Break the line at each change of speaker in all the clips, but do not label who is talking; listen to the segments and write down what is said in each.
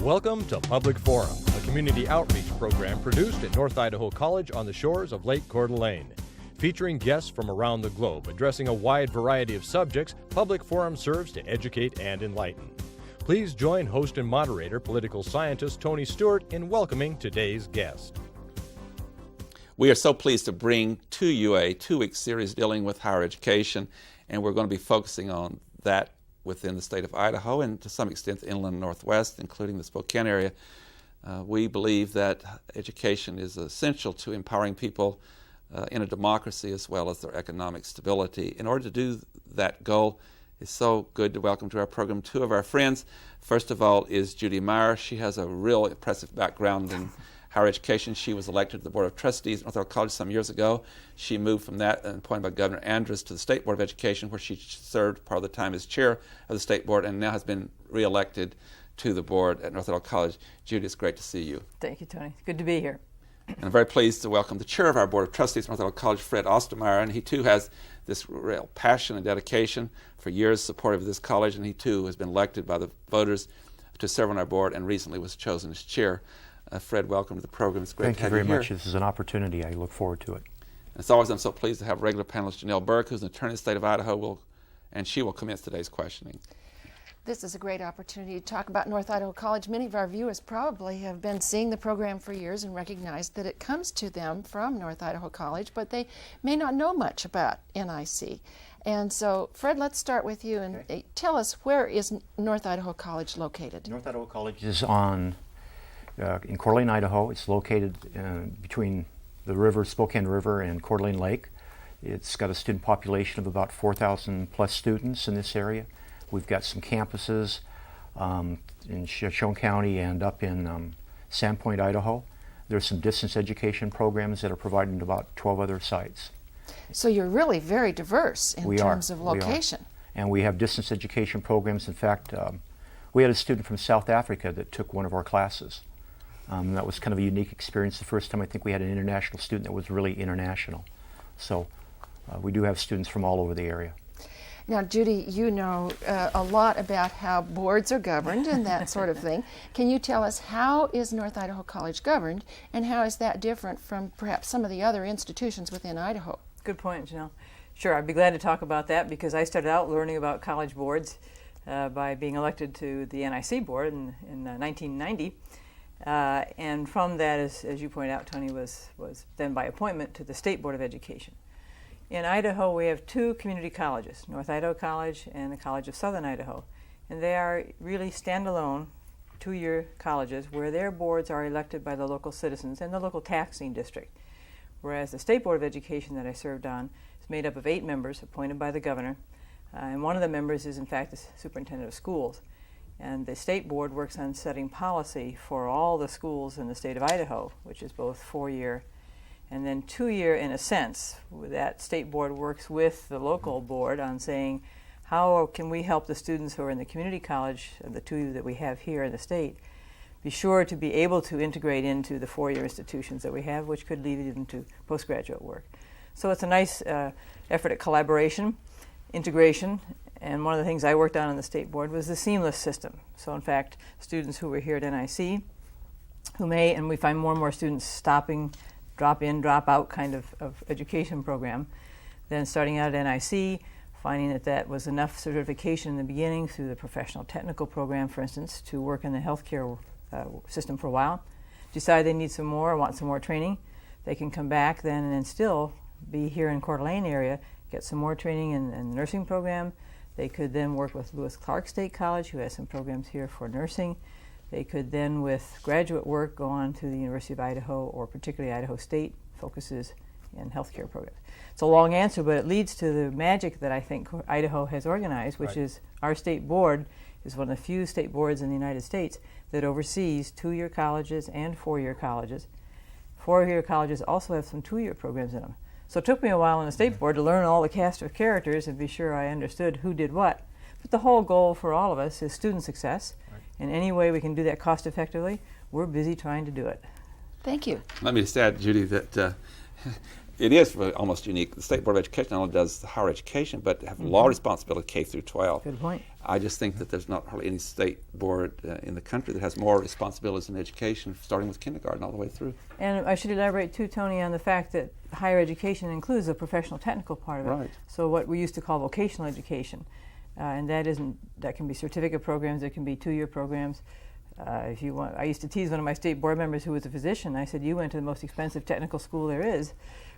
Welcome to Public Forum, a community outreach program produced at North Idaho College on the shores of Lake Coeur d'Alene. Featuring guests from around the globe addressing a wide variety of subjects, Public Forum serves to educate and enlighten. Please join host and moderator, political scientist Tony Stewart, in welcoming today's guest.
We are so pleased to bring to you a two-week series dealing with higher education, and we're going to be focusing on that within the state of Idaho and to some extent the inland Northwest, including the Spokane area. We believe that education is essential to empowering people in a democracy as well as their economic stability. In order to do that goal, it's so good to welcome to our program two of our friends. First of all is Judy Meyer. She has a real impressive background in higher education. She was elected to the Board of Trustees at North Idaho College some years ago. She moved from that and appointed by Governor Andrus to the State Board of Education, where she served part of the time as chair of the State Board and now has been reelected to the board at North Idaho College. Judy, it's great to see you.
Thank you, Tony. Good to be here.
And I'm very pleased to welcome the chair of our Board of Trustees at North Idaho College, Fred Ostermeyer, and he too has this real passion and dedication, for years supportive of this college, and he too has been elected by the voters to serve on our board and recently was chosen as chair. Fred, welcome to the program. It's great to have you here.
Thank you very much. This is an opportunity. I look forward to it.
As always, I'm so pleased to have regular panelist Janelle Burke, who's an attorney in the state of Idaho, and she will commence today's questioning.
This is a great opportunity to talk about North Idaho College. Many of our viewers probably have been seeing the program for years and recognize that it comes to them from North Idaho College, but they may not know much about NIC. And so, Fred, let's start with you and tell us, where is North Idaho College located?
North Idaho College is in Coeur d'Alene, Idaho. It's located between the river, Spokane River, and Coeur d'Alene Lake. It's got a student population of about 4,000 plus students in this area. We've got some campuses in Shoshone County and up in Sandpoint, Idaho. There's some distance education programs that are provided in about 12 other sites.
So you're really very diverse in terms of location.
And we have distance education programs. In fact, we had a student from South Africa that took one of our classes. That was kind of a unique experience. The first time I think we had an international student that was really international. So we do have students from all over the area.
Now, Judy, you know a lot about how boards are governed and that sort of thing. Can you tell us, how is North Idaho College governed, and how is that different from perhaps some of the other institutions within Idaho?
Good point, Janelle. Sure, I'd be glad to talk about that because I started out learning about college boards by being elected to the NIC board in 1990. And from that, as you pointed out, Tony, was then by appointment to the State Board of Education. In Idaho, we have two community colleges, North Idaho College and the College of Southern Idaho. And they are really standalone two-year colleges where their boards are elected by the local citizens and the local taxing district. Whereas the State Board of Education that I served on is made up of 8 members appointed by the governor. And one of the members is, in fact, the superintendent of schools. And the state board works on setting policy for all the schools in the state of Idaho, which is both 4-year and then 2-year in a sense. That state board works with the local board on saying, how can we help the students who are in the community college, the 2 that we have here in the state, be sure to be able to integrate into the 4-year institutions that we have, which could lead into postgraduate work. So it's a nice effort at collaboration, integration. And one of the things I worked on the state board was the seamless system. So in fact, students who were here at NIC, and we find more and more students stopping, drop in, drop out kind of education program, then starting out at NIC, finding that was enough certification in the beginning through the professional technical program, for instance, to work in the healthcare system for a while, decide they need some more, want some more training, they can come back then and then still be here in Coeur d'Alene area, get some more training in the nursing program. They could then work with Lewis Clark State College, who has some programs here for nursing. They could then, with graduate work, go on to the University of Idaho, or particularly Idaho State, focuses in healthcare programs. It's a long answer, but it leads to the magic that I think Idaho has organized, which is our state board is one of the few state boards in the United States that oversees 2-year colleges and 4-year colleges. 4-year colleges also have some 2-year programs in them. So it took me a while on the state board to learn all the cast of characters and be sure I understood who did what. But the whole goal for all of us is student success. And any way we can do that cost effectively, we're busy trying to do it.
Thank you.
Let me just add, Judy, that it is almost unique. The State Board of Education not only does the higher education, but have law responsibility K through 12.
Good point.
I just think that there's not hardly any state board in the country that has more responsibilities in education, starting with kindergarten all the way through.
And I should elaborate too, Tony, on the fact that higher education includes a professional technical part of it.
Right.
So what we used to call vocational education, and that can be certificate programs, it can be 2-year programs. If you want, I used to tease one of my state board members who was a physician. I said, "You went to the most expensive technical school there is,"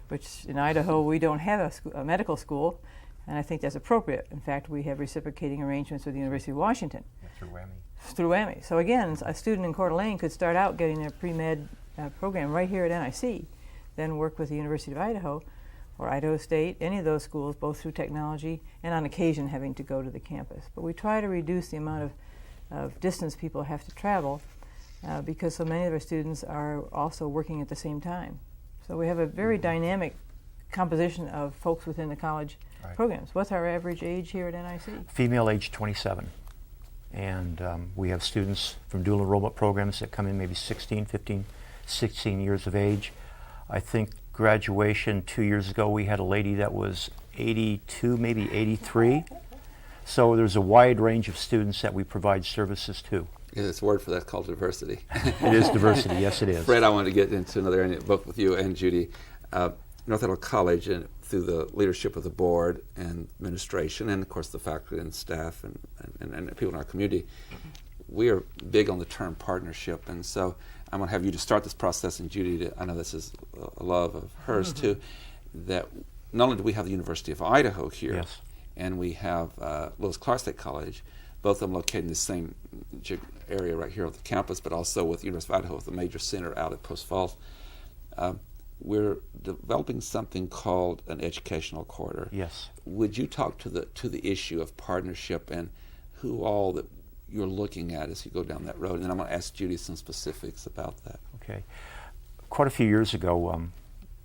which in Idaho we don't have a medical school, and I think that's appropriate. In fact, we have reciprocating arrangements with the University of Washington. Through WAMI. So again, a student in Coeur d'Alene could start out getting their pre-med program right here at NIC, then work with the University of Idaho or Idaho State, any of those schools, both through technology and on occasion having to go to the campus. But we try to reduce the amount of distance people have to travel because so many of our students are also working at the same time. So we have a very dynamic composition of folks within the college programs. What's our average age here at NIC?
Female age 27. And we have students from dual enrollment programs that come in maybe 16, 15, 16 years of age. I think graduation 2 years ago we had a lady that was 82, maybe 83. So there's a wide range of students that we provide services to.
It's a word for that called diversity.
It is diversity, yes it is.
Fred, I wanted to get into another area, both with you and Judy. North Idaho College, and through the leadership of the board and administration, and of course the faculty and staff and people in our community, we are big on the term partnership. And so I'm going to have you to start this process, and Judy, I know this is a love of hers too, that not only do we have the University of Idaho here,
Yes.
and we have Lewis Clark State College, both of them located in the same area right here on the campus, but also with the University of Idaho, with a major center out at Post Falls. We're developing something called an educational corridor.
Yes.
Would you talk to the issue of partnership and who all that you're looking at as you go down that road? And then I'm going to ask Judy some specifics about that.
Okay. Quite a few years ago,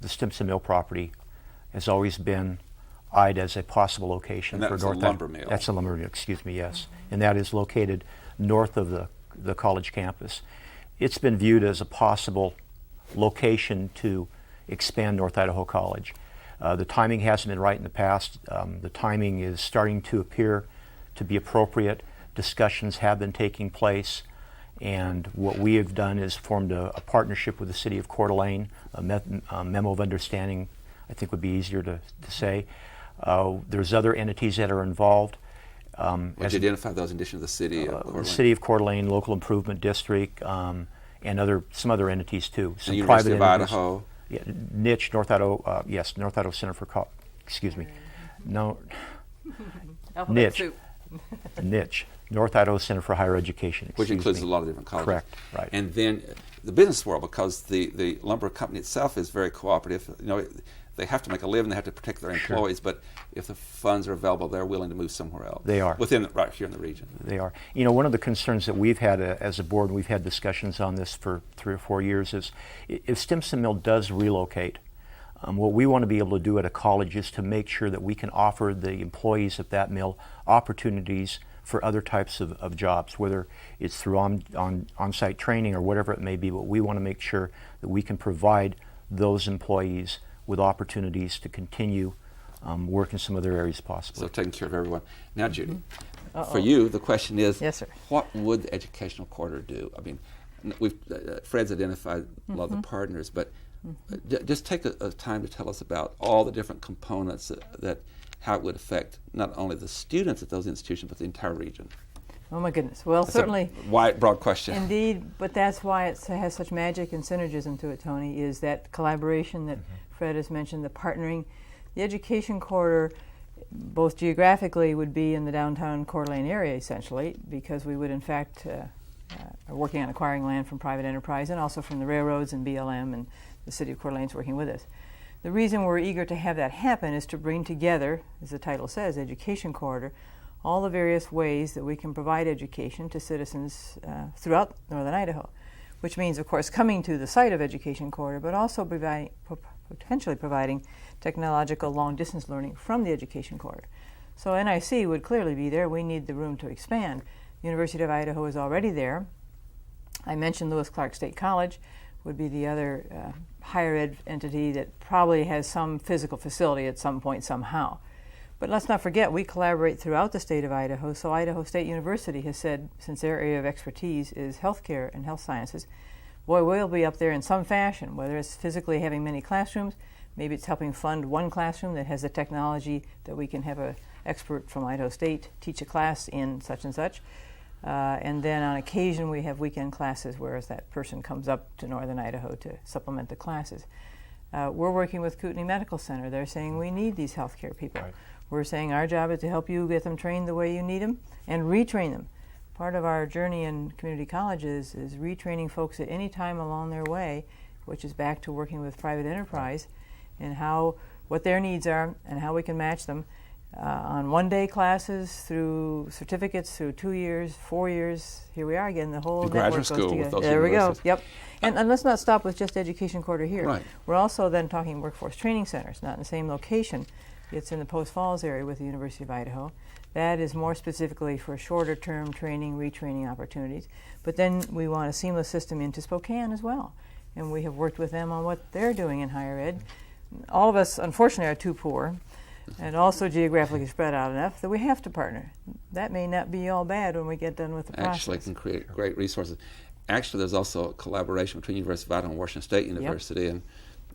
the Stimson Mill property has always been eyed as a possible location
And
for
that's a
North
lumber mill.
That's a lumber mill, excuse me, yes. And that is located north of the college campus. It's been viewed as a possible location to expand North Idaho College. The timing hasn't been right in the past. The timing is starting to appear to be appropriate. Discussions have been taking place, and what we have done is formed a partnership with the City of Coeur d'Alene, a memo of understanding, I think would be easier to say. There's other entities that are involved.
Would you identify those in addition to the City of Coeur d'Alene?
The City of Coeur d'Alene, Local Improvement District, and some other entities too.
The University of Idaho.
Yeah, Niche, North Idaho, yes, North Idaho Center for, Niche, Niche, North Idaho Center for Higher Education.
Which includes a lot of different colleges.
Correct, right.
And then the business world, because the lumber company itself is very cooperative. You know, they have to make a living, they have to protect their employees, but if the funds are available, they're willing to move somewhere else.
They are.
Right here in the region.
They are. You know, one of the concerns that we've had as a board, we've had discussions on this for 3 or 4 years, is if Stimson Mill does relocate, what we want to be able to do at a college is to make sure that we can offer the employees at that mill opportunities for other types of jobs, whether it's through on-site training or whatever it may be, but we want to make sure that we can provide those employees with opportunities to continue work in some other areas possibly.
So taking care of everyone. Now, Judy, for you, the question is,
yes, sir.
What would the educational corridor do? I mean, Fred's identified a lot of the partners, but just take a time to tell us about all the different components that how it would affect not only the students at those institutions, but the entire region.
Oh my goodness. Well,
That's
certainly.
a wide, broad question.
Indeed, but that's why it has such magic and synergism to it, Tony, is that collaboration that Fred has mentioned, the partnering. The education corridor, both geographically, would be in the downtown Coeur d'Alene area, essentially, because we would, in fact, are working on acquiring land from private enterprise and also from the railroads and BLM, and the City of Coeur d'Alene is working with us. The reason we're eager to have that happen is to bring together, as the title says, education corridor, all the various ways that we can provide education to citizens throughout northern Idaho, which means, of course, coming to the site of education corridor, but also potentially providing technological long-distance learning from the education corridor. So NIC would clearly be there. We need the room to expand. University of Idaho is already there. I mentioned Lewis Clark State College. would be the other higher ed entity that probably has some physical facility at some point somehow. But let's not forget, we collaborate throughout the state of Idaho, so Idaho State University has said, since their area of expertise is healthcare and health sciences, boy, we'll be up there in some fashion, whether it's physically having many classrooms, maybe it's helping fund one classroom that has the technology that we can have an expert from Idaho State teach a class in such and such. And then on occasion we have weekend classes where that person comes up to northern Idaho to supplement the classes. We're working with Kootenai Medical Center. They're saying we need these healthcare people.
Right.
We're saying our job is to help you get them trained the way you need them and retrain them. Part of our journey in community colleges is retraining folks at any time along their way, which is back to working with private enterprise and what their needs are and how we can match them on one-day classes, through certificates, through 2 years, 4 years. Here we are again, the whole network
graduate
goes
school
together.
with those
There we go,
universities.
yep. And let's not stop with just education quarter here.
Right.
We're also then talking workforce training centers, not in the same location. It's in the Post Falls area with the University of Idaho. That is more specifically for shorter term training, retraining opportunities. But then we want a seamless system into Spokane as well. And we have worked with them on what they're doing in higher ed. All of us, unfortunately, are too poor and also geographically spread out enough that we have to partner. That may not be all bad when we get done with the process.
Actually can create great resources. Actually, there's also a collaboration between University of Idaho and Washington State University, and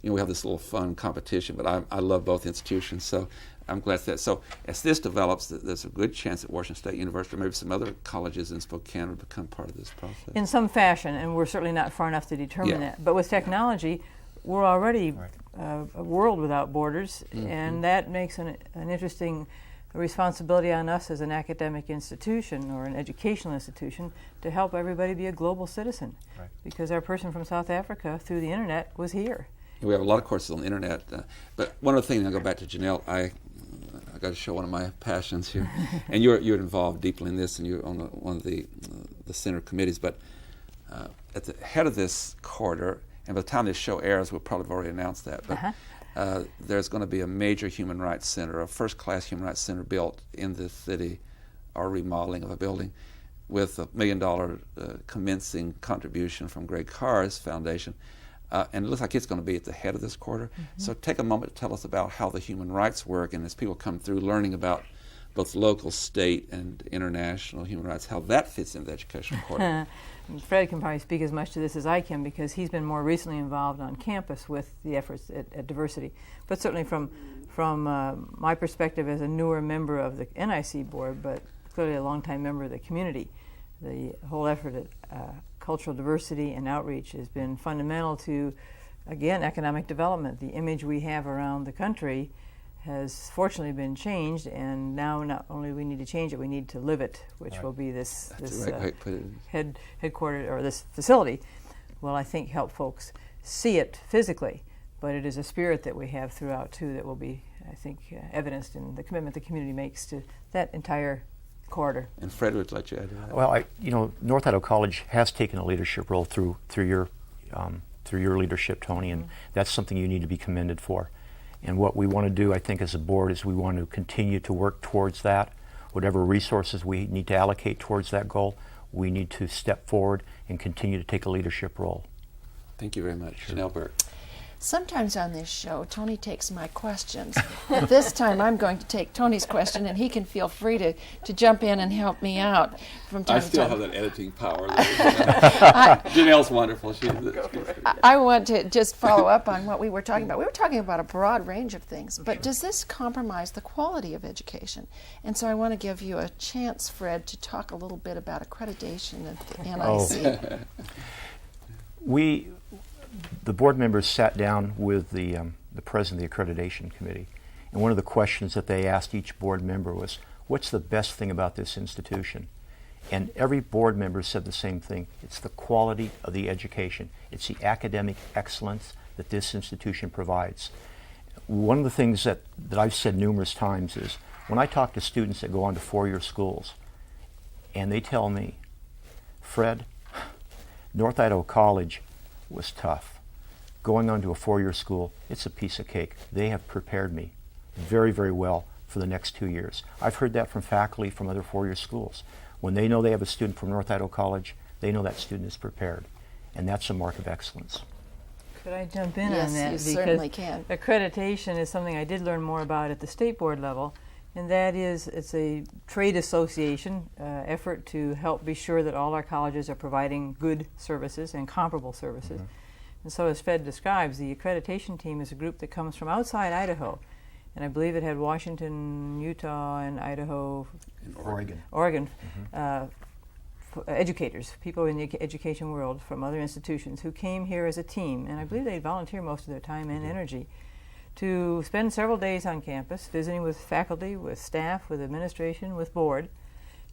we have this little fun competition, but I love both institutions, so I'm glad that. So as this develops, there's a good chance that Washington State University or maybe some other colleges in Spokane will become part of this process.
In some fashion, and we're certainly not far enough to determine that. But with technology, we're already a world without borders, and that makes an interesting responsibility on us as an academic institution or an educational institution to help everybody be a global citizen.
Right.
Because our person from South Africa through the internet was here.
We have a lot of courses on the internet, but one of the things, I'll go back to Janelle, I got to show one of my passions here, and you're involved deeply in this, and you're on one of the center committees, but at the head of this quarter, and by the time this show airs, we'll probably have already announced that, but there's going to be a major human rights center, a first-class human rights center built in this city, or remodeling of a building, with $1 million commencing contribution from Greg Carr's foundation. And it looks like it's going to be at the head of this quarter. So take a moment to tell us about how the human rights work, and as people come through learning about both local, state, and international human rights, how that fits into the educational quarter.
Fred can probably speak as much to this as I can because he's been more recently involved on campus with the efforts at diversity. But certainly from my perspective as a newer member of the NIC board, but clearly a longtime member of the community, the whole effort at cultural diversity and outreach has been fundamental to, again, economic development. The image we have around the country has fortunately been changed, and now not only do we need to change it, we need to live it, which will be this headquarters or this facility will, I think, help folks see it physically, but it is a spirit that we have throughout too that will be, I think, evidenced in the commitment the community makes to that entire corridor.
And Fred would like you to add to that.
Well, North Idaho College has taken a leadership role through your leadership, Tony, and that's something you need to be commended for. And what we want to do, I think, as a board is we want to continue to work towards that. Whatever resources we need to allocate towards that goal, we need to step forward and continue to take a leadership role.
Thank you very much. Janelle Burke.
Sometimes on this show, Tony takes my questions. But this time I'm going to take Tony's question, and he can feel free to jump in and help me out from time to time.
I still have that editing power. Janelle's wonderful.
I want to just follow up on what we were talking about. We were talking about a broad range of things, but does this compromise the quality of education? And so I want to give you a chance, Fred, to talk a little bit about accreditation at the NIC.
The board members sat down with the president of the Accreditation Committee, and one of the questions that they asked each board member was, what's the best thing about this institution? And every board member said the same thing. It's the quality of the education. It's the academic excellence that this institution provides. One of the things that I've said numerous times is, when I talk to students that go on to four-year schools, and they tell me, Fred, North Idaho College was tough. Going on to a four-year school, it's a piece of cake. They have prepared me very, very well for the next 2 years. I've heard that from faculty from other four-year schools. When they know they have a student from North Idaho College, they know that student is prepared. And that's a mark of excellence.
Could I jump in
Yes,
on that?
you
Because
certainly can.
accreditation is something I did learn more about at the state board level, and that is it's a trade association effort to help be sure that all our colleges are providing good services and comparable services. And so, as Fed describes, the accreditation team is a group that comes from outside Idaho, and I believe it had Washington, Utah, and Idaho,
Oregon.
Educators, people in the education world from other institutions who came here as a team, and I believe they volunteer most of their time and energy to spend several days on campus visiting with faculty, with staff, with administration, with board,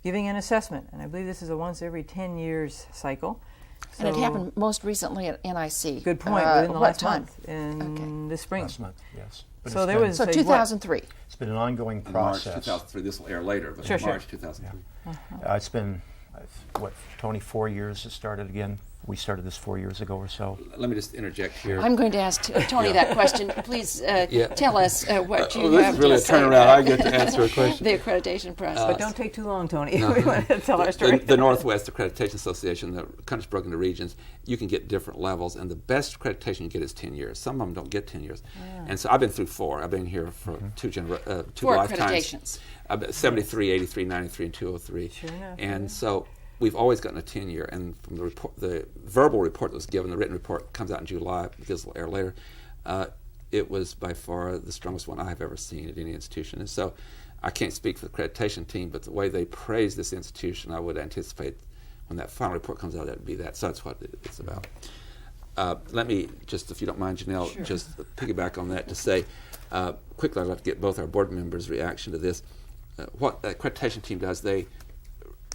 giving an assessment. And I believe this is a once every 10 years cycle.
And it happened most recently at NIC.
Good point. Within the last
time?
month, in the spring.
Last month, yes. But
So
it's
there
been-
was
So
a,
2003.
It's been an ongoing
In March
process.
2003. This will air later, but
Sure,
in
sure.
March 2003.
It's been, Tony, 4 years it started again. We started this 4 years ago or so.
Let me just interject here.
I'm going to ask Tony that question. Please tell us what you
this
have
is really
to
a
say
turnaround.
about
I get to answer a question.
the accreditation process.
but don't take too long, Tony. We want to tell our story.
The Northwest Accreditation Association, the country's broken into regions, you can get different levels, and the best accreditation you get is 10 years. Some of them don't get 10 years. And so I've been through 4. I've been here for two
Four
lifetimes.
accreditations.
73, 83, 93, and 203.
Sure enough,
And so we've always gotten a 10-year. And from the report, the verbal report that was given, the written report comes out in July, this will air later, it was by far the strongest one I have ever seen at any institution. And so I can't speak for the accreditation team, but the way they praise this institution, I would anticipate when that final report comes out, that would be that. So that's what it's about. Let me just, if you don't mind, Janelle, just piggyback on that to say, quickly, I'd like to get both our board members' reaction to this. What the accreditation team does, they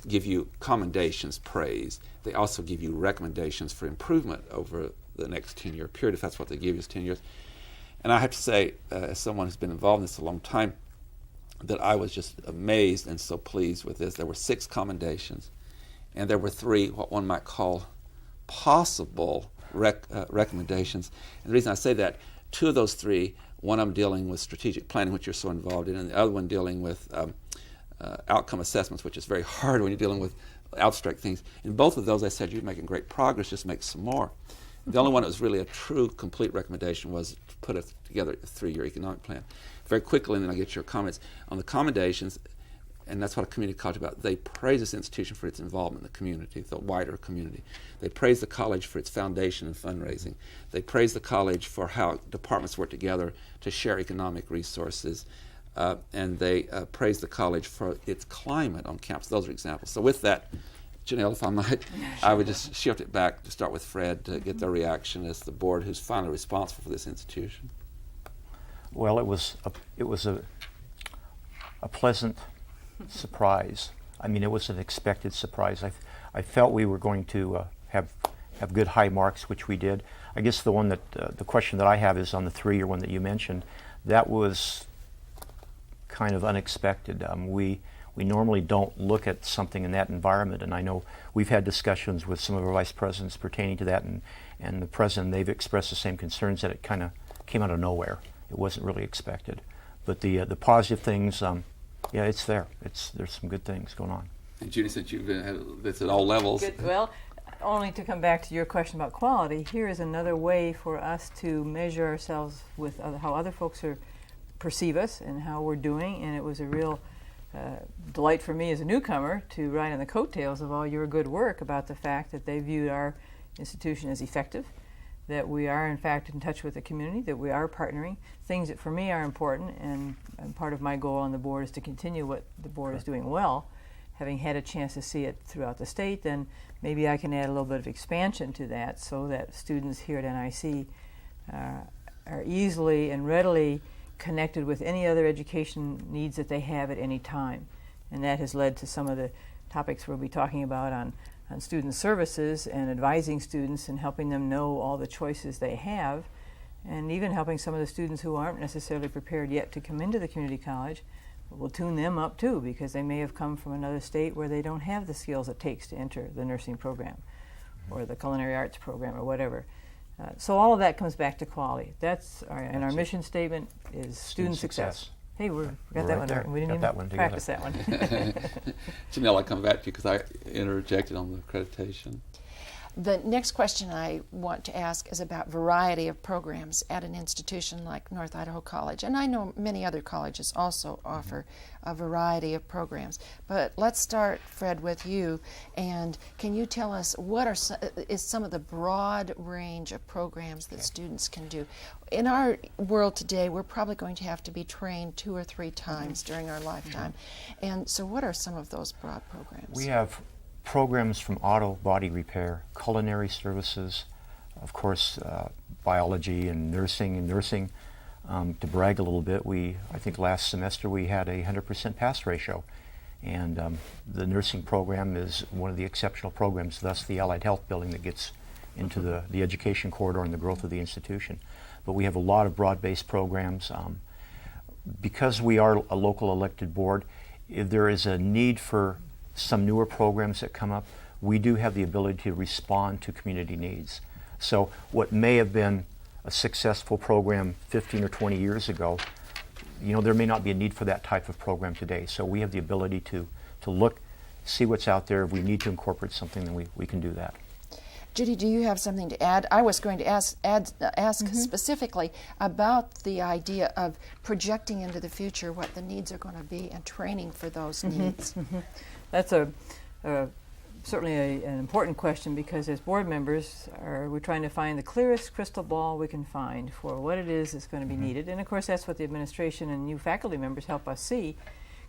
give you commendations, praise. They also give you recommendations for improvement over the next 10-year period, if that's what they give you is 10 years. And I have to say, as someone who's been involved in this a long time, that I was just amazed and so pleased with this. There were 6 commendations, and there were 3 what one might call possible recommendations. And the reason I say that, 2 of those 3, one of them dealing with strategic planning, which you're so involved in, and the other one dealing with outcome assessments, which is very hard when you're dealing with abstract things. In both of those, I said, you're making great progress, just make some more. The only one that was really a true, complete recommendation was to put together a 3-year economic plan. Very quickly, and then I'll get your comments. On the commendations, and that's what a community college is about, they praise this institution for its involvement in the community, the wider community. They praise the college for its foundation and fundraising. They praise the college for how departments work together to share economic resources. And they praise the college for its climate on campus. Those are examples. So with that, Janelle, if I might, I would just shift it back to start with Fred to get their reaction as the board who's finally responsible for this institution.
Well, it was a pleasant surprise. I mean, it was an expected surprise. I felt we were going to have good high marks, which we did. I guess the one that the question that I have is on the 3-year one that you mentioned. That was kind of unexpected. We normally don't look at something in that environment, and I know we've had discussions with some of our vice presidents pertaining to that, and the president, they've expressed the same concerns that it kind of came out of nowhere. It wasn't really expected. But the positive things, yeah, it's there. There's some good things going on.
And Judy, since you've been this at all levels.
Good. Well, only to come back to your question about quality, here is another way for us to measure ourselves with how other folks perceive us and how we're doing, and it was a real delight for me as a newcomer to ride on the coattails of all your good work about the fact that they viewed our institution as effective, that we are in fact in touch with the community, that we are partnering, things that for me are important, and part of my goal on the board is to continue what the board is doing well. Having had a chance to see it throughout the state, then maybe I can add a little bit of expansion to that so that students here at NIC are easily and readily connected with any other education needs that they have at any time. And that has led to some of the topics we'll be talking about on student services and advising students and helping them know all the choices they have, and even helping some of the students who aren't necessarily prepared yet to come into the community college. We'll tune them up too, because they may have come from another state where they don't have the skills it takes to enter the nursing program or the culinary arts program or whatever. So all of that comes back to quality. And our mission statement is student success. Hey, we got that one right. We didn't even practice that one.
Janelle, I'll come back to you because I interjected on the accreditation.
The next question I want to ask is about variety of programs at an institution like North Idaho College. And I know many other colleges also offer a variety of programs. But let's start, Fred, with you. And can you tell us what is some of the broad range of programs that students can do? In our world today, we're probably going to have to be trained 2 or 3 times during our lifetime. And so what are some of those broad programs?
We have programs from auto body repair, culinary services, of course, biology and nursing. To brag a little bit, I think last semester we had a 100% pass ratio, and the nursing program is one of the exceptional programs, thus the allied health building that gets into the education corridor and the growth of the institution. But we have a lot of broad-based programs. Because we are a local elected board, if there is a need for some newer programs that come up, we do have the ability to respond to community needs. So what may have been a successful program 15 or 20 years ago, there may not be a need for that type of program today. So we have the ability to look, see what's out there. If we need to incorporate something, then we can do that.
Judy, do you have something to add? I was going to ask specifically about the idea of projecting into the future what the needs are going to be and training for those needs.
That's certainly an important question, because as board members, we're trying to find the clearest crystal ball we can find for what it is that's going to be needed. And of course, that's what the administration and new faculty members help us see.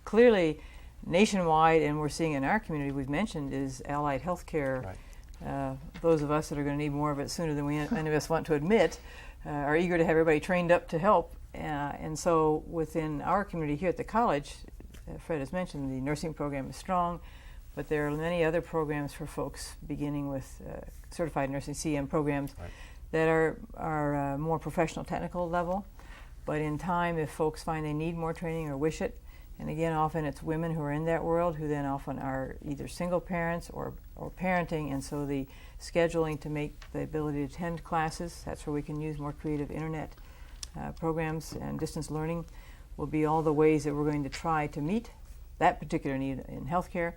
Clearly, nationwide, and we're seeing in our community, we've mentioned, is allied health care.
Right.
Those of us that are going to need more of it sooner than any of us want to admit are eager to have everybody trained up to help. And so within our community here at the college, Fred has mentioned, the nursing program is strong, but there are many other programs for folks, beginning with certified nursing CM programs that are more professional technical level. But in time, if folks find they need more training or wish it, and again, often it's women who are in that world who then often are either single parents or parenting, and so the scheduling to make the ability to attend classes, that's where we can use more creative internet programs, and distance learning will be all the ways that we're going to try to meet that particular need in healthcare.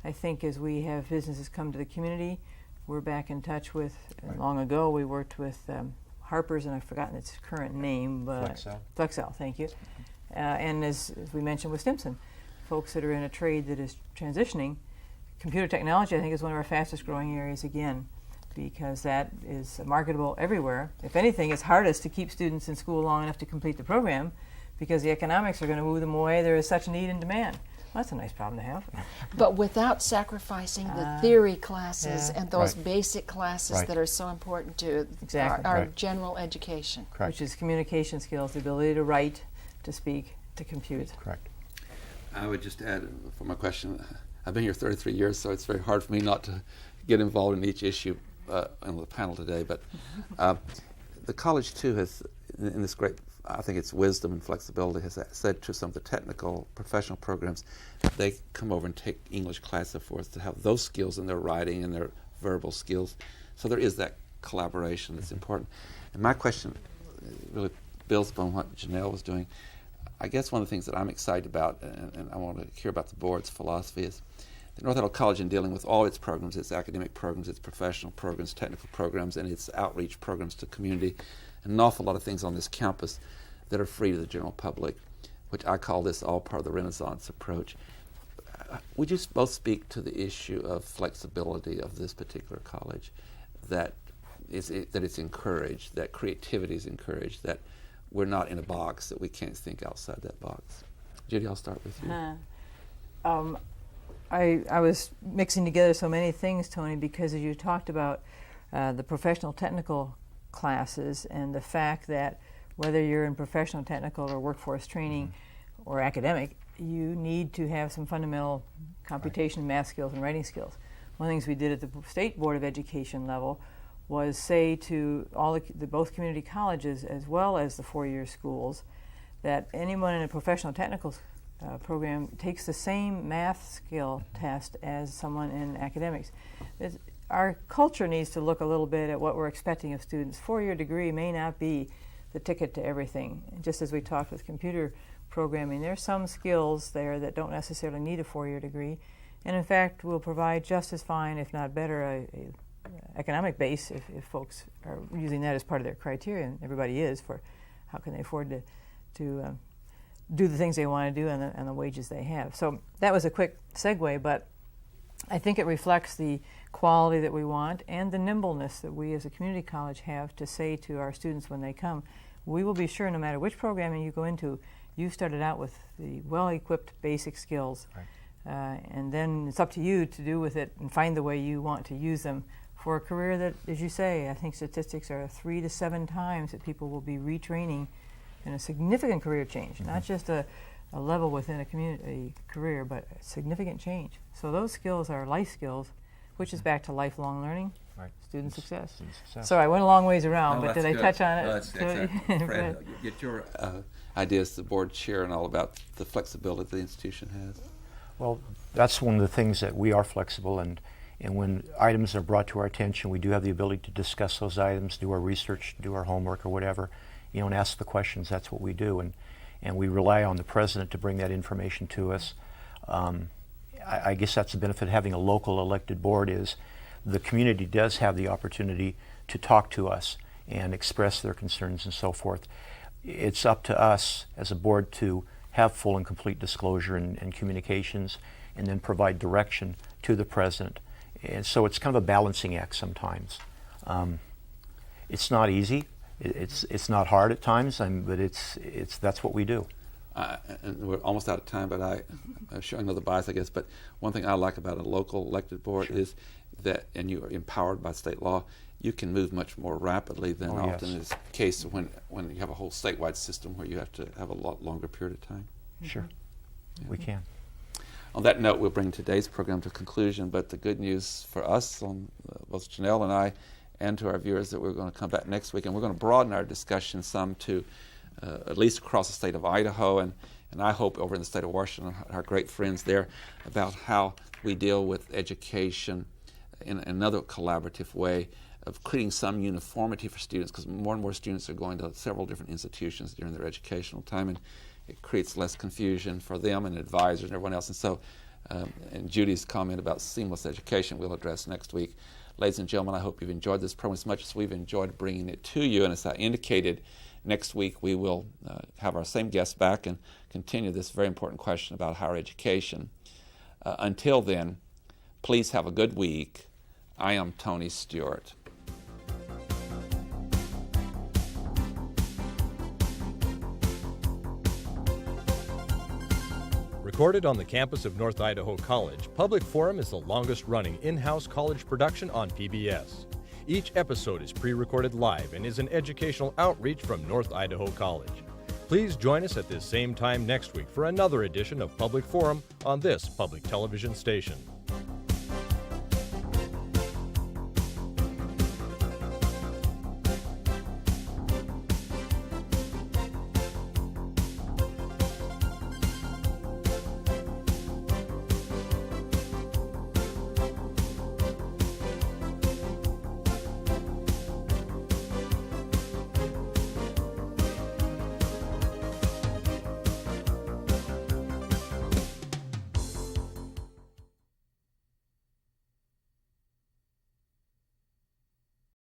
I think as we have businesses come to the community, we're back in touch with, long ago we worked with Harper's, and I've forgotten its current name, but Flexel, thank you. And as we mentioned with Stimson, folks that are in a trade that is transitioning, computer technology I think is one of our fastest growing areas again, because that is marketable everywhere. If anything, it's hardest to keep students in school long enough to complete the program, because the economics are going to move them away. There is such need and demand. Well, that's a nice problem to have.
But without sacrificing the theory classes and those basic classes that are so important to our general education.
Which is communication skills, the ability to write, to speak, to compute.
Correct.
I would just add for my question, I've been here 33 years, so it's very hard for me not to get involved in each issue on the panel today. But the college, too, has, in this great, I think it's wisdom and flexibility, has said to some of the technical professional programs, they come over and take English classes for us to have those skills in their writing and their verbal skills. So there is that collaboration that's important. And my question really builds upon what Janelle was doing. I guess one of the things that I'm excited about, and I want to hear about the board's philosophy, is that North Idaho College, in dealing with all its programs, its academic programs, its professional programs, technical programs, and its outreach programs to community, and an awful lot of things on this campus that are free to the general public, which I call this all part of the Renaissance approach. Would you both speak to the issue of flexibility of this particular college, that it's encouraged, that creativity is encouraged, that we're not in a box, that we can't think outside that box? Judy, I'll start with you.
I was mixing together so many things, Tony, because as you talked about the professional technical classes and the fact that whether you're in professional technical or workforce training or academic, you need to have some fundamental computation, math skills, and writing skills. One of the things we did at the State Board of Education level was say to all both community colleges as well as the four-year schools that anyone in a professional technical program takes the same math skill test as someone in academics. Our culture needs to look a little bit at what we're expecting of students. Four-year degree may not be the ticket to everything. Just as we talked with computer programming, there's some skills there that don't necessarily need a four-year degree, and in fact will provide just as fine, if not better, a economic base, if folks are using that as part of their criteria, and everybody is, for how can they afford to do the things they want to do and the wages they have. So that was a quick segue, but I think it reflects the quality that we want and the nimbleness that we as a community college have to say to our students when they come, we will be sure no matter which programming you go into, you started out with the well-equipped basic skills.
Right.
And then it's up to you to do with it and find the way you want to use them for a career that, as you say, I think statistics are 3 to 7 times that people will be retraining in a significant career change, not just a level within a career, but a significant change. So those skills are life skills, which is back to lifelong learning,
Right.
student success.
Student success.
So I went a long ways around,
No,
but
that's
did I
good.
touch on it?
No, that's excellent. Fred, get your ideas, the board chair, and all about the flexibility the institution has.
Well, that's one of the things that we are flexible, and when items are brought to our attention, we do have the ability to discuss those items, do our research, do our homework or whatever, and ask the questions. That's what we do, and we rely on the president to bring that information to us. I guess that's the benefit of having a local elected board, is the community does have the opportunity to talk to us and express their concerns and so forth. It's up to us as a board to have full and complete disclosure and communications, and then provide direction to the president. And so it's kind of a balancing act sometimes. It's not easy. It's not hard at times, but that's what we do.
And we're almost out of time, but I'm showing another bias, I guess. But one thing I like about a local elected board is that, and you are empowered by state law, you can move much more rapidly than often is the case when you have a whole statewide system where you have to have a lot longer period of time.
Sure, we can.
On that note, we'll bring today's program to a conclusion, but the good news for us, on both Janelle and I, and to our viewers, that we're going to come back next week, and we're going to broaden our discussion some to at least across the state of Idaho, and I hope over in the state of Washington, our great friends there, about how we deal with education in another collaborative way of creating some uniformity for students, because more and more students are going to several different institutions during their educational time, and it creates less confusion for them and advisors and everyone else. And so, and Judy's comment about seamless education we'll address next week. Ladies and gentlemen, I hope you've enjoyed this program as much as we've enjoyed bringing it to you. And as I indicated, next week we will have our same guest back and continue this very important question about higher education. Until then, please have a good week. I am Tony Stewart.
Recorded on the campus of North Idaho College, Public Forum is the longest-running in-house college production on PBS. Each episode is pre-recorded live and is an educational outreach from North Idaho College. Please join us at this same time next week for another edition of Public Forum on this public television station.